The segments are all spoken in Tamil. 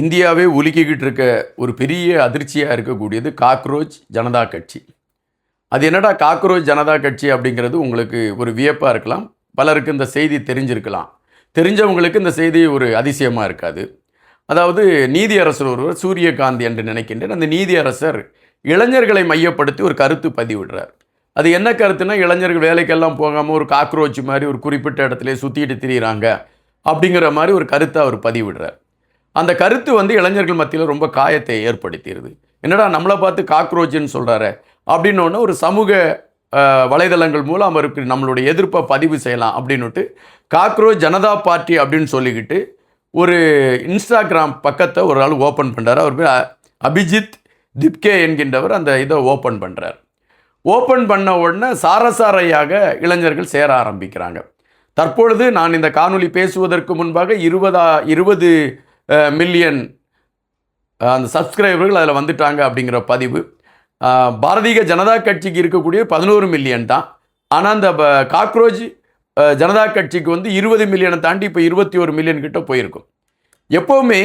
இந்தியாவே உலுக்கிக்கிட்டு இருக்க ஒரு பெரிய அதிர்ச்சியாக இருக்கக்கூடியது காக்ரோச் ஜனதா கட்சி. அது என்னடா காக்ரோச் ஜனதா கட்சி அப்படிங்கிறது உங்களுக்கு ஒரு வியப்பாக இருக்கலாம். பலருக்கு இந்த செய்தி தெரிஞ்சிருக்கலாம். தெரிஞ்சவங்களுக்கு இந்த செய்தி ஒரு அதிசயமாக இருக்காது. அதாவது நீதியரசர் ஒருவர் சூரியகாந்த் என்று நினைக்கின்றேன். அந்த நீதியரசர் இளைஞர்களை மையப்படுத்தி ஒரு கருத்து பதிவிடுறார். அது என்ன கருத்துன்னா, இளைஞர்கள் வேலைக்கெல்லாம் போகாமல் ஒரு காக்ரோச் மாதிரி ஒரு குறிப்பிட்ட இடத்துல சுற்றிட்டு திரியிறாங்க அப்படிங்கிற மாதிரி ஒரு கருத்தை அவர் பதிவிடுறார். அந்த கருத்து இளைஞர்கள் மத்தியில் ரொம்ப காயத்தை ஏற்படுத்திடுது. என்னடா நம்மளை பார்த்து காக்ரோச்சுன்னு சொல்கிறாரு அப்படின்னோடனே ஒரு சமூக வலைதளங்கள் மூலம் அவருக்கு நம்மளுடைய எதிர்ப்பை பதிவு செய்யலாம் அப்படின்னுட்டு காக்ரோச் ஜனதா பார்ட்டி அப்படின்னு சொல்லிக்கிட்டு ஒரு இன்ஸ்டாகிராம் பக்கத்தை ஒரு ஆள் ஓப்பன் பண்ணுறாரு. அவர் பேர் அபிஜித் திப்கே என்கின்றவர் அந்த இதை ஓப்பன் பண்ணுறார். ஓப்பன் பண்ண உடனே சாரசாரையாக இளைஞர்கள் சேர ஆரம்பிக்கிறாங்க. தற்பொழுது நான் இந்த காணொலி பேசுவதற்கு முன்பாக 20 மில்லியன் அந்த சப்ஸ்கிரைபர்கள் அதில் வந்துட்டாங்க அப்படிங்கிற பதிவு. பாரதிய ஜனதா கட்சிக்கு இருக்கக்கூடிய 11 மில்லியன் தான். ஆனால் அந்த காக்ரோச் ஜனதா கட்சிக்கு 20 மில்லியனை தாண்டி இப்போ 21 மில்லியன் கிட்ட போயிருக்கும். எப்போவுமே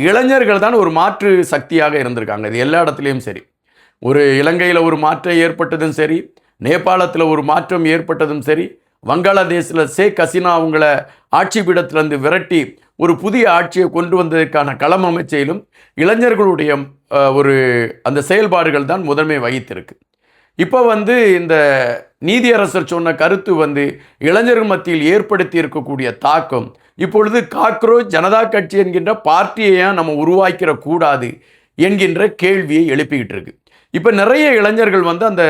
இளைஞர்கள் தான் ஒரு மாற்று சக்தியாக இருந்திருக்காங்க. இது எல்லா இடத்துலையும் சரி. ஒரு இலங்கையில் ஒரு மாற்றம் ஏற்பட்டதும் சரி, நேபாளத்தில் ஒரு மாற்றம் ஏற்பட்டதும் சரி, வங்காளதேசில் ஷேக் ஹசீனா அவங்கள ஆட்சி பீடத்திலிருந்து விரட்டி ஒரு புதிய ஆட்சியை கொண்டு வந்ததற்கான களம் அமைச்சையிலும் இளைஞர்களுடைய ஒரு அந்த செயல்பாடுகள் தான் முதன்மை வகித்திருக்கு. இப்போ இந்த நீதியரசர் சொன்ன கருத்து இளைஞர்கள் மத்தியில் ஏற்படுத்தி இருக்கக்கூடிய தாக்கம் இப்பொழுது காக்ரோச் ஜனதா கட்சி என்கின்ற பார்ட்டியை நம்ம உருவாக்கிற கூடாது என்கின்ற கேள்வியை எழுப்பிக்கிட்டு இருக்கு. இப்போ நிறைய இளைஞர்கள் அந்த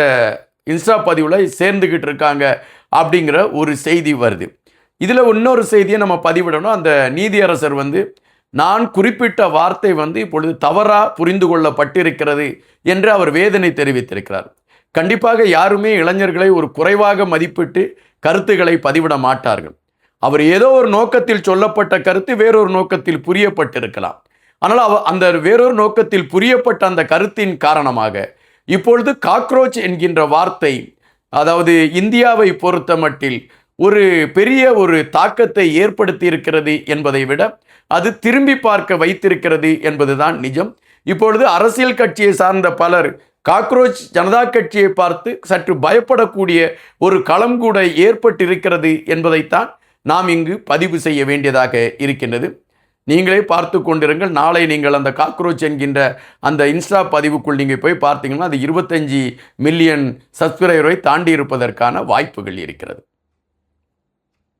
இன்ஸ்டா பதிவில் சேர்ந்துக்கிட்டு இருக்காங்க அப்படிங்கிற ஒரு செய்தி வருது. இதில் இன்னொரு செய்தியை நம்ம பதிவிடணும். அந்த நீதியரசர் நான் குறிப்பிட்ட வார்த்தை இப்பொழுது தவறாக புரிந்து கொள்ளப்பட்டிருக்கிறது என்று அவர் வேதனை தெரிவித்திருக்கிறார். கண்டிப்பாக யாருமே இளைஞர்களை ஒரு குறைவாக மதிப்பிட்டு கருத்துக்களை பதிவிட மாட்டார்கள். அவர் ஏதோ ஒரு நோக்கத்தில் சொல்லப்பட்ட கருத்து வேறொரு நோக்கத்தில் புரியப்பட்டிருக்கலாம். ஆனால் அந்த வேறொரு நோக்கத்தில் புரியப்பட்ட அந்த கருத்தின் காரணமாக இப்பொழுது காக்ரோச் என்கின்ற வார்த்தை அதாவது இந்தியாவை பொறுத்த மட்டில் ஒரு பெரிய ஒரு தாக்கத்தை ஏற்படுத்தி இருக்கிறது என்பதை விட அது திரும்பி பார்க்க வைத்திருக்கிறது என்பதுதான் நிஜம். இப்பொழுது அரசியல் கட்சியை சார்ந்த பலர் காக்ரோச் ஜனதா கட்சியை பார்த்து சற்று பயப்படக்கூடிய ஒரு களம் கூட ஏற்பட்டிருக்கிறது என்பதைத்தான் நாம் இங்கு பதிவு செய்ய வேண்டியதாக இருக்கின்றது. நீங்களே பார்த்து கொண்டிருங்கள். நாளை நீங்கள் அந்த காக்ரோச் என்கின்ற அந்த இன்ஸ்டா பதிவுக்குள் நீங்கள் போய் பார்த்தீங்கன்னா அது 25 மில்லியன் சப்ஸ்கிரைபரை தாண்டி இருப்பதற்கான வாய்ப்புகள் இருக்கிறது.